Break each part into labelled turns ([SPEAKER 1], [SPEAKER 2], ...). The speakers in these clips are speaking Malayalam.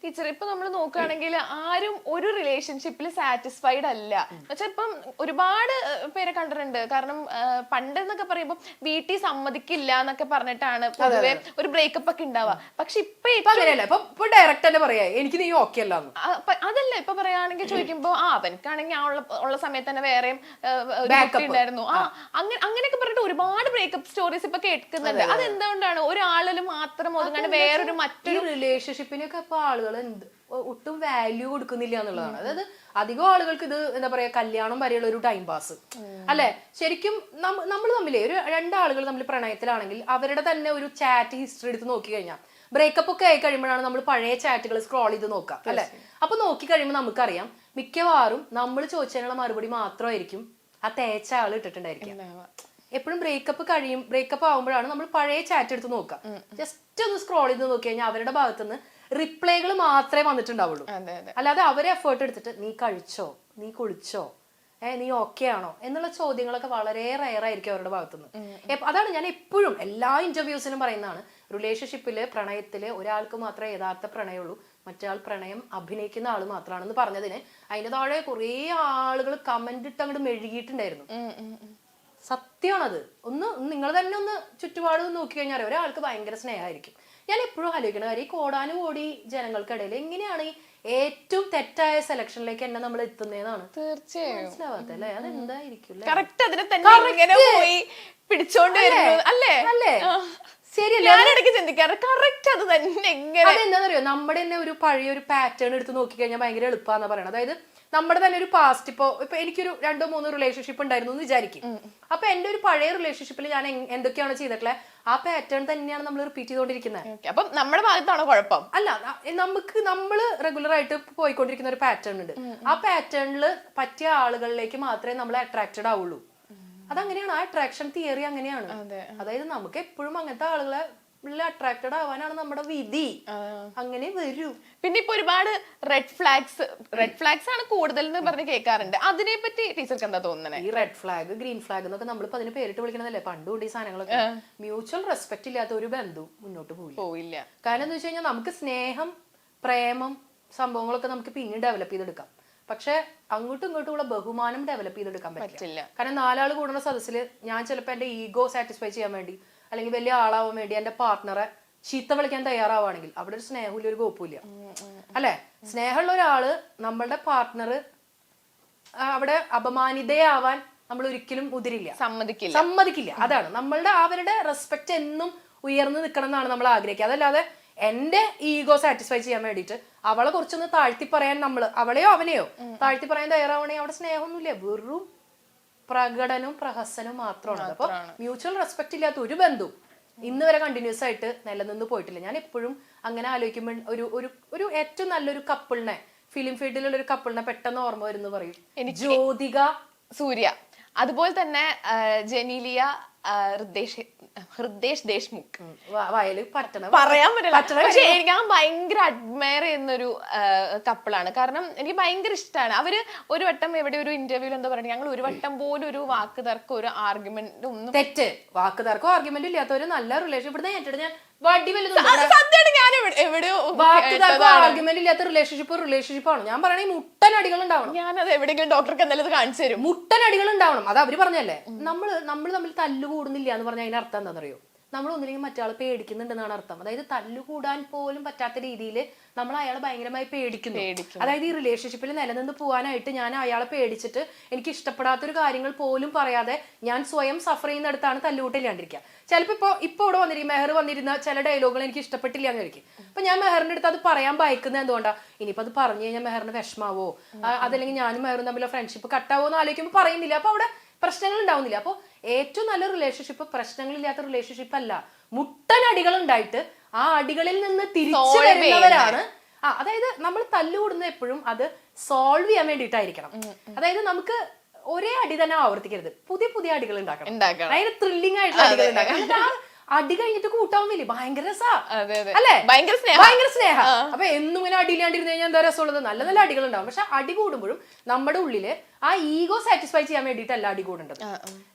[SPEAKER 1] ടീച്ചർ ഇപ്പൊ നമ്മൾ നോക്കുകയാണെങ്കിൽ ആരും ഒരു റിലേഷൻഷിപ്പിൽ സാറ്റിസ്ഫൈഡ് അല്ല. എന്നുവെച്ചാൽ ഇപ്പം ഒരുപാട് പേരെ കണ്ടിട്ടുണ്ട്. കാരണം പണ്ട് എന്നൊക്കെ പറയുമ്പോൾ വീട്ടിൽ സമ്മതിക്കില്ല എന്നൊക്കെ പറഞ്ഞിട്ടാണ് പൊതുവെ ഒരു ബ്രേക്കപ്പ് ഒക്കെ ഉണ്ടാവുക. പക്ഷെ
[SPEAKER 2] ഇപ്പൊ ഡയറക്റ്റ് തന്നെ പറയാ എനിക്ക് നീ ഓക്കെ അല്ല.
[SPEAKER 1] അതല്ല ഇപ്പൊ പറയുകയാണെങ്കിൽ ചോദിക്കുമ്പോ അവനക്കാണെങ്കിൽ ഉള്ള സമയത്ത് തന്നെ വേറെയും ഉണ്ടായിരുന്നു. അങ്ങനെയൊക്കെ പറഞ്ഞിട്ട് ഒരുപാട് ബ്രേക്കപ്പ് സ്റ്റോറീസ് ഇപ്പൊ കേൾക്കുന്നുണ്ട്. അതെന്തുകൊണ്ടാണ് ഒരാളിൽ മാത്രം ഒതുങ്ങാണ്ട് വേറൊരു മറ്റൊരു
[SPEAKER 2] റിലേഷൻഷിപ്പിനൊക്കെ ഇപ്പൊ ആളുകൾ ഒട്ടും വാല്യൂ കൊടുക്കുന്നില്ല എന്നുള്ളതാണ്. അതായത് അധികം ആളുകൾക്ക് ഇത് എന്താ പറയാ കല്യാണം വരെയുള്ള ഒരു ടൈം പാസ് അല്ലെ. ശരിക്കും നമ്മൾ തമ്മിലേ ഒരു രണ്ടാളുകൾ തമ്മിൽ പ്രണയത്തിലാണെങ്കിൽ അവരുടെ തന്നെ ഒരു ചാറ്റ് ഹിസ്റ്ററി എടുത്ത് നോക്കി കഴിഞ്ഞാൽ ബ്രേക്കപ്പ് ഒക്കെ ആയി കഴിയുമ്പോഴാണ് നമ്മൾ പഴയ ചാറ്റുകൾ സ്ക്രോൾ ചെയ്ത് നോക്കാം അല്ലെ. അപ്പൊ നോക്കി കഴിയുമ്പോൾ നമുക്കറിയാം മിക്കവാറും നമ്മൾ ചോദിച്ചതിനുള്ള മറുപടി മാത്രമായിരിക്കും ആ തേച്ച ആൾ ഇട്ടിട്ടുണ്ടായിരിക്കും. എപ്പോഴും ബ്രേക്കപ്പ് ആവുമ്പോഴാണ് നമ്മൾ പഴയ ചാറ്റ് എടുത്ത് നോക്കുക. ജസ്റ്റ് ഒന്ന് സ്ക്രോൾ ചെയ്ത് നോക്കി കഴിഞ്ഞാൽ അവരുടെ ഭാഗത്തുനിന്ന് റിപ്ലൈകൾ മാത്രമേ വന്നിട്ടുണ്ടാവുള്ളൂ. അല്ലാതെ അവരെ എഫേർട്ട് എടുത്തിട്ട് നീ കഴിച്ചോ, നീ കുളിച്ചോ, നീ ഓക്കെ ആണോ എന്നുള്ള ചോദ്യങ്ങളൊക്കെ വളരെ റയർ ആയിരിക്കും അവരുടെ ഭാഗത്തുനിന്ന്. അതാണ് ഞാൻ എപ്പോഴും എല്ലാ ഇന്റർവ്യൂസിനും പറയുന്നതാണ്, റിലേഷൻഷിപ്പില് പ്രണയത്തില് ഒരാൾക്ക് മാത്രമേ യഥാർത്ഥ പ്രണയമുള്ളൂ, മറ്റൊരാൾ പ്രണയം അഭിനയിക്കുന്ന ആള് മാത്രമാണെന്ന് പറഞ്ഞതിന് അതിന്റെ താഴെ കുറെ ആളുകൾ കമന്റ് ഇട്ട് അങ്ങോട്ട് മെഴുകിയിട്ടുണ്ടായിരുന്നു. സത്യമാണത്. നിങ്ങൾ തന്നെ ഒന്ന് ചുറ്റുപാട് നോക്കി കഴിഞ്ഞാൽ ഒരാൾക്ക് ഭയങ്കര സ്നേഹമായിരിക്കും. ഞാൻ എപ്പോഴും ആലോചിക്കുന്ന കാര്യം ഈ കോടാനുകോടി ജനങ്ങൾക്കിടയിൽ എങ്ങനെയാണ് ഈ ഏറ്റവും തെറ്റായ സെലക്ഷനിലേക്ക് എന്നെ നമ്മൾ എത്തുന്നതാണ്
[SPEAKER 1] തീർച്ചയായും
[SPEAKER 2] മനസ്സിലാവാത്ത അല്ലെ. അതെന്തായിരിക്കും അതെന്താണെന്നറിയോ, നമ്മുടെ തന്നെ ഒരു പഴയ ഒരു പാറ്റേൺ എടുത്ത് നോക്കി കഴിഞ്ഞാൽ ഭയങ്കര എളുപ്പമാണെന്ന് പറയണം. അതായത് നമ്മുടെ തന്നെ ഒരു പാസ്റ്റ് ഇപ്പൊ എനിക്കൊരു 2-3 റിലേഷൻഷിപ്പ് ഉണ്ടായിരുന്നു എന്ന് വിചാരിക്കും. അപ്പൊ എന്റെ ഒരു പഴയ റിലേഷൻഷിപ്പിൽ ഞാൻ എന്തൊക്കെയാണ് ചെയ്തിട്ടുള്ളത് ആ പാറ്റേൺ തന്നെയാണ് നമ്മൾ റിപ്പീറ്റ് ചെയ്തുകൊണ്ടിരിക്കുന്നത്.
[SPEAKER 1] അപ്പൊ നമ്മുടെ ഭാഗത്താണോ കുഴപ്പം?
[SPEAKER 2] അല്ല, നമ്മള് റെഗുലർ ആയിട്ട് പോയിക്കൊണ്ടിരിക്കുന്ന ഒരു പാറ്റേൺ ഉണ്ട്. ആ പാറ്റേണിൽ പറ്റിയ ആളുകളിലേക്ക് മാത്രമേ നമ്മൾ അട്രാക്റ്റഡ് ആവുള്ളൂ. അതങ്ങനെയാണ്, ആ അട്രാക്ഷൻ തിയറി അങ്ങനെയാണ്. അതായത് നമുക്ക് എപ്പോഴും അങ്ങനത്തെ ആളുകളെ അട്രാക്റ്റഡ് ആവാനാണ് നമ്മുടെ വിധി, അങ്ങനെ വരൂ.
[SPEAKER 1] പിന്നെ ഇപ്പൊ ഒരുപാട് റെഡ് ഫ്ലാഗ്സ് ആണ് കൂടുതൽ എന്ന് പറഞ്ഞ് കേൾക്കാറുണ്ട്. അതിനെ പറ്റി ടീച്ചർക്ക് എന്താ തോന്നുന്നത്?
[SPEAKER 2] ഈ റെഡ് ഫ്ലാഗ്, ഗ്രീൻ ഫ്ലാഗ് എന്നൊക്കെ നമ്മളിപ്പോ അതിന് പേരിട്ട് വിളിക്കണതല്ലേ. പണ്ടുകൊണ്ട് ഈ സാധനങ്ങളൊക്കെ മ്യൂച്വൽ റെസ്പെക്ട് ഇല്ലാത്ത ഒരു ബന്ധവും മുന്നോട്ട് പോയില്ല. കാരണം എന്താ വെച്ച് കഴിഞ്ഞാൽ നമുക്ക് സ്നേഹം, പ്രേമം സംഭവങ്ങളൊക്കെ നമുക്ക് പിന്നെ ഡെവലപ്പ് ചെയ്തെടുക്കാം. പക്ഷെ അങ്ങോട്ടും ഇങ്ങോട്ടും ഉള്ള ബഹുമാനം ഡെവലപ്പ് ചെയ്തെടുക്കാൻ പറ്റില്ല. കാരണം 4 ആൾ കൂടുന്ന സദസ്സിൽ ഞാൻ ചിലപ്പോൾ എന്റെ ഈഗോ സാറ്റിസ്ഫൈ ചെയ്യാൻ വേണ്ടി അല്ലെങ്കിൽ വലിയ ആളാവാൻ വേണ്ടി എന്റെ പാർട്ട്ണറെ ചീത്ത വിളിക്കാൻ തയ്യാറാവുകയാണെങ്കിൽ അവിടെ ഒരു സ്നേഹമില്ല, ഒരു കോപ്പുമില്ല അല്ലെ. സ്നേഹമുള്ള ഒരാള് നമ്മളുടെ പാർട്ട്ണർ അവിടെ അപമാനിതയാവാൻ നമ്മൾ ഒരിക്കലും സമ്മതിക്കില്ല. അതാണ് നമ്മളുടെ അവരുടെ റെസ്പെക്ട് എന്നും ഉയർന്നു നിൽക്കണം എന്നാണ് നമ്മൾ ആഗ്രഹിക്കുക. അതല്ലാതെ എന്റെ ഈഗോ സാറ്റിസ്ഫൈ ചെയ്യാൻ വേണ്ടിയിട്ട് അവളെ കുറച്ചൊന്ന് താഴ്ത്തി പറയാൻ അവളെയോ അവനെയോ താഴ്ത്തി പറയാൻ തയ്യാറാവണമെങ്കിൽ അവിടെ സ്നേഹമൊന്നുമില്ല, വെറും പ്രകടനവും പ്രഹസനവും മാത്രമാണ്. അപ്പൊ മ്യൂച്വൽ റെസ്പെക്ട് ഇല്ലാത്ത ഒരു ബന്ധവും ഇന്ന് വരെ കണ്ടിന്യൂസ് ആയിട്ട് നിലനിന്ന് പോയിട്ടില്ല. ഞാൻ എപ്പോഴും അങ്ങനെ ആലോചിക്കുമ്പോൾ ഒരു ഏറ്റവും നല്ലൊരു കപ്പിളിനെ, ഫിലിം ഫീൽഡിലുള്ള ഒരു കപ്പിളിനെ പെട്ടെന്ന് ഓർമ്മ വരുന്നു പറയും, ജ്യോതിക
[SPEAKER 1] സൂര്യ, അതുപോലെ തന്നെ ജനീലിയ, ഹൃദേശ് ദേശ്മുഖ്. പറയാൻ പറ്റില്ല, പക്ഷെ ഞാൻ ഭയങ്കര അഡ്മയർ ചെയ്യുന്നൊരു കപ്പിളാണ്. കാരണം എനിക്ക് ഭയങ്കര ഇഷ്ടമാണ്. അവര് ഒരു വട്ടം എവിടെ ഒരു ഇന്റർവ്യൂല് എന്താ പറയുക, ഞങ്ങൾ ഒരു വട്ടം പോലും ഒരു വാക്ക് തർക്കം, ഒരു ആർഗ്യുമെന്റ് ഒന്നും,
[SPEAKER 2] തെറ്റ് വാക്ക് തർക്കോ ആർഗ്യുമെന്റ് ഇല്ലാത്ത ഒരു നല്ല റിലേഷൻഷിപ്പ് ഞാൻ ആർഗ്യുമെന്റ് ഇല്ലാത്ത റിലേഷൻഷിപ്പാണ് ഞാൻ പറയണേ. മുട്ടനടികൾ ഉണ്ടാവണം.
[SPEAKER 1] ഞാനത് എവിടെയെങ്കിലും ഡോക്ടർക്ക് എന്തായാലും കാണിച്ചു തരും.
[SPEAKER 2] മുട്ടനടികൾ ഉണ്ടാവണം, അത് അവര് പറഞ്ഞല്ലേ. നമ്മൾ തമ്മിൽ തല്ലുകൂടുന്നില്ല എന്ന് പറഞ്ഞാൽ അതിന്റെ അർത്ഥം എന്താണെന്നറിയോ? നമ്മൾ ഒന്നില്ലെങ്കിൽ മറ്റാൾ പേടിക്കുന്നുണ്ടെന്നാണ് അർത്ഥം. അതായത് തല്ലുകൂടാൻ പോലും പറ്റാത്ത രീതിയിൽ നമ്മൾ അയാളെ ഭയങ്കരമായി പേടിക്കുന്നു. അതായത് ഈ റിലേഷൻഷിപ്പിൽ നിലനിന്ന് പോകാനായിട്ട് ഞാൻ അയാളെ പേടിച്ചിട്ട് എനിക്ക് ഇഷ്ടപ്പെടാത്തൊരു കാര്യങ്ങൾ പോലും പറയാതെ ഞാൻ സ്വയം സഫർ ചെയ്യുന്നിടത്താണ് തല്ലുകൂട്ടില്ലാണ്ടിരിക്കുക. ചിലപ്പോൾ ഇപ്പൊ ഇവിടെ മെഹർ വന്നിരുന്ന ചില ഡയലോഗുകൾ എനിക്ക് ഇഷ്ടപ്പെട്ടില്ല എന്ന് വിചാരിക്കും. അപ്പൊ ഞാൻ മെഹറിന്റെ അടുത്ത് അത് പറയാൻ ഭയക്കുന്നത് എന്തുകൊണ്ടാ? ഇനിയിപ്പോ അത് പറഞ്ഞു കഴിഞ്ഞാൽ മെഹറിന് വിഷമാവോ, അതല്ലെങ്കിൽ ഞാനും മെഹറും തമ്മിലുള്ള ഫ്രണ്ട്ഷിപ്പ് കട്ടാവോ എന്ന് ആലോചിക്കുമ്പോൾ പറയുന്നില്ല. അപ്പൊ അവിടെ പ്രശ്നങ്ങൾ ഉണ്ടാവുന്നില്ല. അപ്പൊ ഏറ്റവും നല്ല റിലേഷൻഷിപ്പ് പ്രശ്നങ്ങളില്ലാത്ത റിലേഷൻഷിപ്പ് അല്ല, മുട്ടനടികൾ ഉണ്ടായിട്ട് ആ അടികളിൽ നിന്ന് തിരിച്ചു വരുന്നവരാണ്. അതായത് നമ്മൾ തല്ലുകൂടുന്നത് എപ്പോഴും അത് സോൾവ് ചെയ്യാൻ വേണ്ടിയിട്ടായിരിക്കണം. അതായത് നമുക്ക് ഒരേ അടി തന്നെ ആവർത്തിക്കരുത്, പുതിയ പുതിയ അടികൾ ഉണ്ടാക്കണം. അതായത് ത്രില്ലിംഗ് ആയിട്ടുള്ള അടികൾ ഉണ്ടാക്കണം. അടി കഴിഞ്ഞിട്ട് കൂട്ടാവുന്നില്ലേ, ഭയങ്കര രസാ അല്ലെ, ഭയങ്കര സ്നേഹ. അപ്പൊ എന്നും ഇങ്ങനെ അടിയിലാണ്ടിരുന്ന് കഴിഞ്ഞാൽ എന്താ രസമുള്ളത്? നല്ല നല്ല അടികൾ ഉണ്ടാവും. പക്ഷെ അടി കൂടുമ്പോഴും നമ്മുടെ ഉള്ളില് ആ ഈഗോ സാറ്റിസ്ഫൈ ചെയ്യാൻ വേണ്ടിയിട്ടല്ല അടി കൂടേണ്ടത്.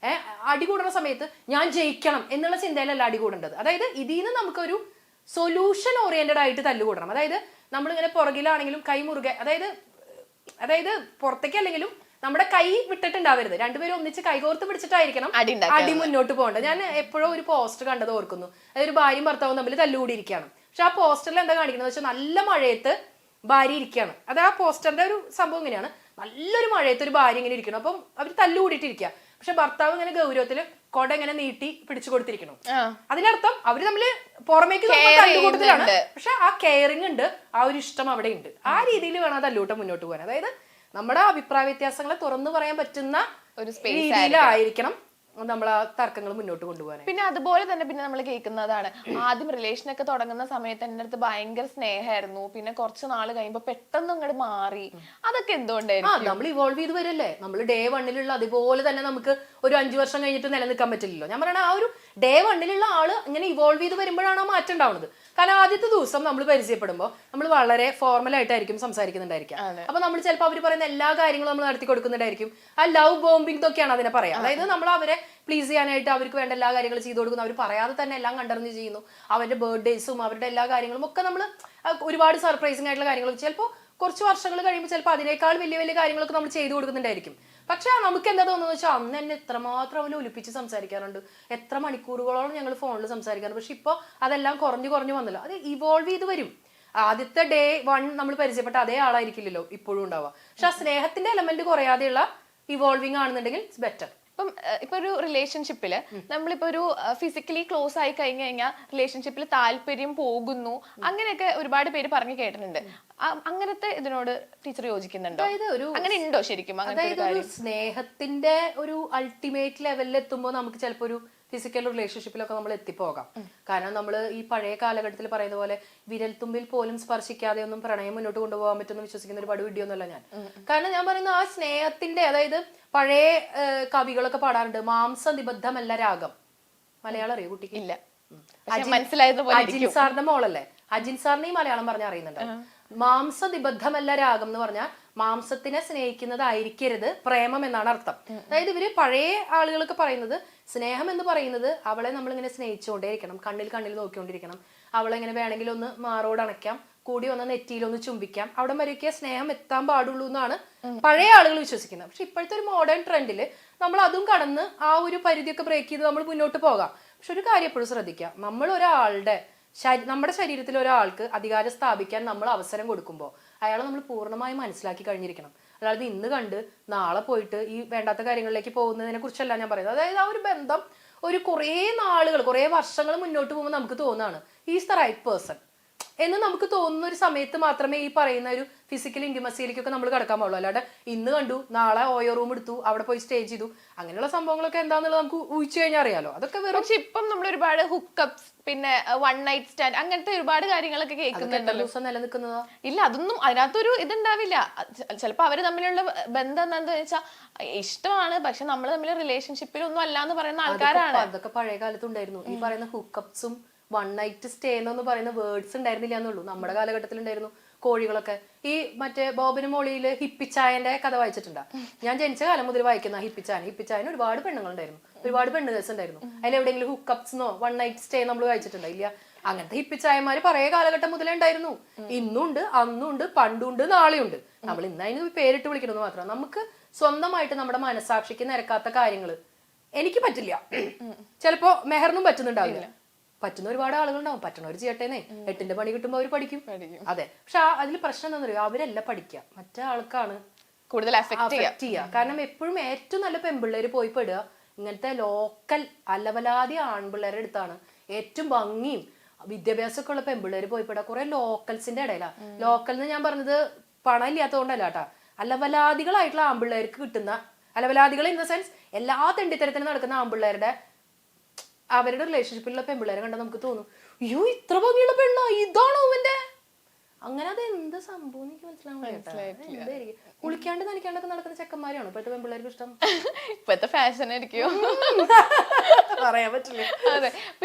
[SPEAKER 2] അടി കൂടുന്ന സമയത്ത് ഞാൻ ജയിക്കണം എന്നുള്ള ചിന്തയിലല്ല അടി കൂടേണ്ടത്. അതായത് ഇതിൽ നിന്ന് നമുക്കൊരു സൊല്യൂഷൻ ഓറിയന്റഡ് ആയിട്ട് തല്ലുകൂടണം. അതായത് നമ്മളിങ്ങനെ പുറകിലാണെങ്കിലും കൈ മുറുകെ, അതായത് പുറത്തേക്ക് അല്ലെങ്കിലും നമ്മുടെ കൈ വിട്ടിട്ടുണ്ടാവരുത്. രണ്ടുപേരും ഒന്നിച്ച് കൈകോർത്ത് പിടിച്ചിട്ടായിരിക്കണം അടി മുന്നോട്ട് പോകേണ്ടത്. ഞാൻ എപ്പോഴും ഒരു പോസ്റ്റർ കണ്ടത് ഓർക്കുന്നു. അതായത് ഒരു ഭാര്യയും ഭർത്താവും തമ്മിൽ തല്ലുകൂടിയിരിക്കുകയാണ്. പക്ഷെ ആ പോസ്റ്ററിൽ എന്താ കാണിക്കുന്നത് വെച്ചാൽ നല്ല മഴയത്ത് ഭാര്യ ഇരിക്കുകയാണ്. അത് ആ പോസ്റ്ററിന്റെ ഒരു സംഭവം ഇങ്ങനെയാണ്, നല്ലൊരു മഴയത്ത് ഒരു ഭാര്യ ഇങ്ങനെ ഇരിക്കണം. അപ്പം അവർ തല്ലുകൂടിയിട്ടിരിക്കുക. പക്ഷെ ഭർത്താവ് ഇങ്ങനെ ഗൗരവത്തില് കൊട ഇങ്ങനെ നീട്ടി പിടിച്ചു കൊടുത്തിരിക്കണം. അതിനർത്ഥം അവര് തമ്മില് പുറമേക്ക് തല്ലുകൂട്ടത്തിലാണ്, പക്ഷെ ആ കെയറിങ് ഉണ്ട്, ആ ഒരു ഇഷ്ടം അവിടെ ഉണ്ട്. ആ രീതിയിൽ വേണം ആ തല്ലൂട്ടം മുന്നോട്ട് പോകാൻ. അതായത് നമ്മുടെ അഭിപ്രായ വ്യത്യാസങ്ങളെ തുറന്നു പറയാൻ പറ്റുന്ന ഒരു രീതിയിലായിരിക്കണം നമ്മൾ ആ തർക്കങ്ങൾ മുന്നോട്ട് കൊണ്ടുപോകാൻ.
[SPEAKER 1] പിന്നെ അതുപോലെ തന്നെ പിന്നെ നമ്മൾ കേൾക്കുന്നതാണ്, ആദ്യം റിലേഷൻ ഒക്കെ തുടങ്ങുന്ന സമയത്ത് എൻ്റെ അടുത്ത് ഭയങ്കര സ്നേഹമായിരുന്നു, പിന്നെ കുറച്ച് നാള് കഴിയുമ്പോ പെട്ടെന്ന് അങ്ങോട്ട് മാറി. അതൊക്കെ എന്തുകൊണ്ടായിരുന്നു?
[SPEAKER 2] നമ്മൾ ഇവോൾവ് ചെയ്ത് വരല്ലേ. നമ്മൾ ഡേ വണ്ണിലുള്ള അതുപോലെ തന്നെ നമുക്ക് ഒരു 5 വർഷം കഴിഞ്ഞിട്ട് നിലനിൽക്കാൻ പറ്റില്ലല്ലോ. ഞാൻ പറയണ ആ ഒരു ഡേ വണ്ണിലുള്ള ആള് ഇങ്ങനെ ഇവോൾവ് ചെയ്ത് വരുമ്പോഴാണ് ആ മാറ്റം ഉണ്ടാവുന്നത്. കാരണം ആദ്യത്തെ ദിവസം നമ്മൾ പരിചയപ്പെടുമ്പോൾ നമ്മൾ വളരെ ഫോർമൽ ആയിട്ടായിരിക്കും സംസാരിക്കുന്നുണ്ടായിരിക്കും. അപ്പൊ നമ്മൾ ചിലപ്പോൾ അവർ പറയുന്ന എല്ലാ കാര്യങ്ങളും നമ്മൾ നടത്തി കൊടുക്കുന്നുണ്ടായിരിക്കും. ആ ലവ് ബോംബിംഗ് ഒക്കെയാണ് അതിനെ പറയാം. അതായത് നമ്മൾ അവരെ പ്ലീസ് ചെയ്യാനായിട്ട് അവർക്ക് വേണ്ട എല്ലാ കാര്യങ്ങളും ചെയ്തു കൊടുക്കുന്നു. അവർ പറയാതെ തന്നെ എല്ലാം കണ്ടറിഞ്ഞ് ചെയ്യുന്നു. അവരുടെ ബർത്ത്ഡേസും അവരുടെ എല്ലാ കാര്യങ്ങളും ഒക്കെ നമ്മൾ ഒരുപാട് സർപ്രൈസിങ് ആയിട്ടുള്ള കാര്യങ്ങൾ ചിലപ്പോൾ കുറച്ച് വർഷങ്ങൾ കഴിയുമ്പോൾ ചിലപ്പോൾ അതിനേക്കാൾ വലിയ വലിയ കാര്യങ്ങളൊക്കെ നമ്മൾ ചെയ്തു കൊടുക്കുന്നുണ്ടായിരിക്കും. പക്ഷെ നമുക്ക് എന്താ തോന്നുന്നത് വെച്ചാൽ അന്ന് എന്നെ എത്രമാത്രം അവന് ഒലിപ്പിച്ച് സംസാരിക്കാറുണ്ട്, എത്ര മണിക്കൂറുകളോളം ഞങ്ങൾ ഫോണിൽ സംസാരിക്കാറുണ്ട്. പക്ഷെ ഇപ്പോൾ അതെല്ലാം കുറഞ്ഞു വന്നല്ലോ. അത് ഇവോൾവ് ചെയ്ത് വരും. ആദ്യത്തെ ഡേ വൺ നമ്മൾ പരിചയപ്പെട്ട അതേ ആളായിരിക്കില്ലല്ലോ ഇപ്പോഴും ഉണ്ടാവുക. പക്ഷെ ആ സ്നേഹത്തിന്റെ എലമെന്റ് കുറയാതെയുള്ള ഇവോൾവിംഗ് ആണെന്നുണ്ടെങ്കിൽ ഇറ്റ്സ് ബെറ്റർ.
[SPEAKER 1] ഇപ്പൊ ഒരു റിലേഷൻഷിപ്പില് നമ്മളിപ്പോ ഒരു ഫിസിക്കലി ക്ലോസ് ആയി കഴിഞ്ഞു കഴിഞ്ഞാൽ റിലേഷൻഷിപ്പിൽ താല്പര്യം പോകുന്നു, അങ്ങനെയൊക്കെ ഒരുപാട് പേര് പറഞ്ഞു കേട്ടിട്ടുണ്ട്. അങ്ങനത്തെ ഇതിനോട് ടീച്ചർ യോജിക്കുന്നുണ്ടോ? അങ്ങനെ ഉണ്ടോ ശരിക്കും?
[SPEAKER 2] അതായത് സ്നേഹത്തിന്റെ ഒരു അൾട്ടിമേറ്റ് ലെവലിൽ എത്തുമ്പോൾ നമുക്ക് ചിലപ്പോ ഒരു ഫിസിക്കൽ റിലേഷൻഷിപ്പിലൊക്കെ നമ്മൾ എത്തിപ്പോകാം. കാരണം നമ്മൾ ഈ പഴയ കാലഘട്ടത്തിൽ പറയുന്ന പോലെ വിരൽത്തുമ്പിൽ പോലും സ്പർശിക്കാതെ ഒന്നും പ്രണയം മുന്നോട്ട് കൊണ്ടുപോകാൻ പറ്റുമെന്ന് വിശ്വസിക്കുന്ന ഒരുപാട് വീഡിയോ ഒന്നുമല്ല ഞാൻ. കാരണം ഞാൻ പറയുന്ന ആ സ്നേഹത്തിന്റെ, അതായത് പഴയ കവികളൊക്കെ പാടാറുണ്ട്, മാംസനിബദ്ധമല്ല രാഗം. മലയാളം അറിയോ കുട്ടിക്ക്?
[SPEAKER 1] ഇല്ല.
[SPEAKER 2] അജിൻ സാറിന്റെ മോളല്ലേ, അജിൻ സാറിന് ഈ മലയാളം പറഞ്ഞ അറിയുന്നുണ്ട്. മാംസനിബദ്ധമല്ല രാഗം എന്ന് പറഞ്ഞാൽ മാംസത്തിനെ സ്നേഹിക്കുന്നതായിരിക്കരുത് പ്രേമം എന്നാണ് അർത്ഥം. അതായത് ഇവര് പഴയ ആളുകളൊക്കെ പറയുന്നത് സ്നേഹം എന്ന് പറയുന്നത് അവളെ നമ്മളിങ്ങനെ സ്നേഹിച്ചുകൊണ്ടേയിരിക്കണം, കണ്ണിൽ നോക്കിക്കൊണ്ടിരിക്കണം, അവളെ ഇങ്ങനെ വേണമെങ്കിൽ ഒന്ന് മാറോട് അണയ്ക്കാം, കൂടി ഒന്ന് നെറ്റിയിലൊന്ന് ചുംബിക്കാം, അവിടെ വരെയൊക്കെ സ്നേഹം എത്താൻ പാടുള്ളൂ എന്നാണ് പഴയ ആളുകൾ വിശ്വസിക്കുന്നത്. പക്ഷെ ഇപ്പോഴത്തെ ഒരു മോഡേൺ ട്രെൻഡിൽ നമ്മൾ അതും കടന്ന് ആ ഒരു പരിധിയൊക്കെ ബ്രേക്ക് ചെയ്ത് നമ്മൾ മുന്നോട്ട് പോകാം. പക്ഷെ ഒരു കാര്യം എപ്പോഴും ശ്രദ്ധിക്കാം, നമ്മൾ ഒരാളുടെ നമ്മുടെ ശരീരത്തിൽ ഒരാൾക്ക് അധികാരം സ്ഥാപിക്കാൻ നമ്മൾ അവസരം കൊടുക്കുമ്പോൾ അയാളെ നമ്മൾ പൂർണ്ണമായും മനസ്സിലാക്കി കഴിഞ്ഞിരിക്കണം. അതായത് ഇന്ന് കണ്ട് നാളെ പോയിട്ട് ഈ വേണ്ടാത്ത കാര്യങ്ങളിലേക്ക് പോകുന്നതിനെ കുറിച്ചല്ല ഞാൻ പറയുന്നത്. അതായത് ആ ഒരു ബന്ധം ഒരു കുറേ നാളുകൾ, കുറേ വർഷങ്ങൾ മുന്നോട്ട് പോകുമ്പോൾ നമുക്ക് തോന്നുകയാണ് ഈസ് ദ റൈറ്റ് പേഴ്സൺ എന്ന് നമുക്ക് തോന്നുന്ന ഒരു സമയത്ത് മാത്രമേ ഈ പറയുന്ന ഒരു ഫിസിക്കൽ ഇന്റിമസിയിലേക്കൊക്കെ നമ്മൾ കിടക്കാൻ പാടുള്ളൂ. അല്ലാതെ ഇന്ന് കണ്ടു നാളെ ഓയോ റൂം എടുത്തു അവിടെ പോയി സ്റ്റേ ചെയ്തു അങ്ങനെയുള്ള സംഭവങ്ങളൊക്കെ എന്താണെന്നുള്ളത് നമുക്ക് ഊഹിച്ചു കഴിഞ്ഞാൽ അറിയാലോ. അതൊക്കെ വെറും.
[SPEAKER 1] പക്ഷെ ഇപ്പം നമ്മൾ ഒരുപാട് ഹുക്കപ്സ്, പിന്നെ വൺ നൈറ്റ് സ്റ്റാൻഡ്, അങ്ങനത്തെ ഒരുപാട് കാര്യങ്ങളൊക്കെ കേൾക്കുന്നുണ്ടല്ലോ.
[SPEAKER 2] ദിവസം നിലനിൽക്കുന്നതാ?
[SPEAKER 1] ഇല്ല, അതൊന്നും അതിനകത്തൊരു ഇതുണ്ടാവില്ല. ചിലപ്പോ അവര് തമ്മിലുള്ള ബന്ധം എന്താണെന്ന് വെച്ചാൽ ഇഷ്ടമാണ്, പക്ഷെ നമ്മൾ തമ്മിൽ റിലേഷൻഷിപ്പിൽ ഒന്നും അല്ല എന്ന് പറയുന്ന ആൾക്കാരാണ്.
[SPEAKER 2] അതൊക്കെ പഴയ കാലത്ത് ഉണ്ടായിരുന്നു. ഈ പറയുന്ന ഹുക്കപ്സും വൺ നൈറ്റ് സ്റ്റേ എന്ന് പറയുന്ന വേർഡ്സ് ഉണ്ടായിരുന്നില്ല എന്നുള്ളൂ. നമ്മുടെ കാലഘട്ടത്തിൽ ഉണ്ടായിരുന്നു. കോഴികളൊക്കെ ഈ മറ്റേ ബോബന് മോളിയില് ഹിപ്പിച്ചായന്റെ കഥ വായിച്ചിട്ടുണ്ടാ? ഞാൻ ജനിച്ച കാലം മുതൽ വായിക്കുന്ന ഹിപ്പിച്ചായന് ഒരുപാട് പെണ്ണുങ്ങളുണ്ടായിരുന്നു, ഒരുപാട് പെണ്ണുകേസ് ഉണ്ടായിരുന്നു. അതിൽ എവിടെയെങ്കിലും ഹുക്കപ്സ്ന്നോ വൺ നൈറ്റ് സ്റ്റേ നമ്മൾ വായിച്ചിട്ടുണ്ടോ? ഇല്ല. അങ്ങനത്തെ ഹിപ്പിച്ചായന്മാര് പഴയ കാലഘട്ടം മുതലേ ഉണ്ടായിരുന്നു. ഇന്നുണ്ട്, അന്നുണ്ട്, പണ്ടുണ്ട്, നാളെയുണ്ട്. നമ്മൾ ഇന്ന് അതിന് പേരിട്ട് വിളിക്കണമെന്ന് മാത്രം. നമുക്ക് സ്വന്തമായിട്ട് നമ്മുടെ മനസാക്ഷിക്ക് നിരക്കാത്ത കാര്യങ്ങള് എനിക്ക് പറ്റില്ല, ചിലപ്പോ മെഹറിനും പറ്റുന്നുണ്ടാവില്ല. പറ്റുന്ന ഒരുപാട് ആളുകളുണ്ടാവും. പറ്റണവർ ചെയ്യട്ടേന്നേ. 8ന്റെ പണി കിട്ടുമ്പോൾ അവർ പഠിക്കും. അതെ. പക്ഷെ അതിൽ പ്രശ്നം എന്താ പറയുക, അവരല്ല പഠിക്കുക, മറ്റേ ആൾക്കാണ്
[SPEAKER 1] കൂടുതൽ അഫക്ട്
[SPEAKER 2] ചെയ്യുക. കാരണം എപ്പോഴും ഏറ്റവും നല്ല പെൺപിള്ളേര് പോയി പെടുക ഇങ്ങനത്തെ ലോക്കൽ അലവലാതി ആൺപിള്ളേരുടെ അടുത്താണ്. ഏറ്റവും ഭംഗിയും വിദ്യാഭ്യാസമൊക്കെ ഉള്ള പെൺപിള്ളേര് പോയി പെടുക കുറെ ലോക്കൽസിന്റെ ഇടയിലാണ്. ലോക്കൽ എന്ന് ഞാൻ പറഞ്ഞത് പണം ഇല്ലാത്തതുകൊണ്ടല്ല കേട്ടാ, അലവലാദികളായിട്ടുള്ള ആൺപിള്ളേർക്ക് കിട്ടുന്ന, അലവലാദികൾ ഇൻ ദ സെൻസ് എല്ലാ തെണ്ടിത്തരത്തിനും നടക്കുന്ന ആൺപിള്ളേരുടെ അവരുടെ റിലേഷൻഷിപ്പിലുള്ള പെൺപിള്ളേരെ കണ്ടാൽ നമുക്ക് തോന്നും, അയ്യോ ഇത്ര ഭംഗിയുള്ള പെണ്ണ, ഇതാണോ അവന്റെ? അങ്ങനെ അത് എന്ത് സംഭവം എനിക്ക് മനസ്സിലാവും. കുളിക്കാണ്ട് നനയ്ക്കാണ്ടൊക്കെ നടക്കുന്ന ചെക്കന്മാരാണ് ഇപ്പോഴത്തെ പെൺപിള്ളേർക്ക് ഇഷ്ടം.
[SPEAKER 1] ഇപ്പോഴത്തെ ഫാഷൻ ആയിരിക്കും,
[SPEAKER 2] പറയാൻ പറ്റില്ല.
[SPEAKER 1] അതെ.